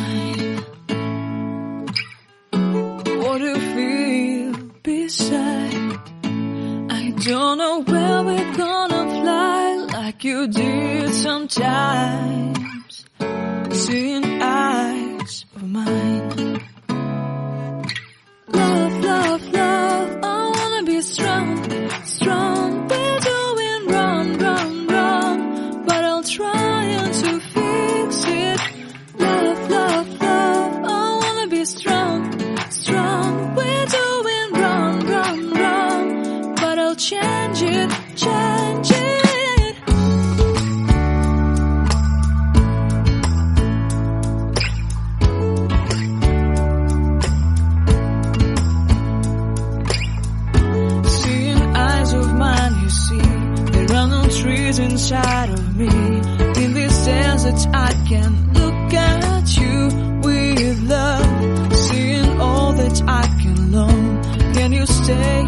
mine. What do you feel beside? I don't know where we're gonna fly like you did sometimes. Seeing eyes of mine. Love, love, love, I wanna be strong, strong. We're doing wrong, wrong, wrong, but I'll try to fix it. Love, love, love, I wanna be strong, strong. We're doing wrong, wrong, wrong, but I'll change it, change it. Trees inside of me. In this desert I can look at you with love. Seeing all that I can learn. Can you stay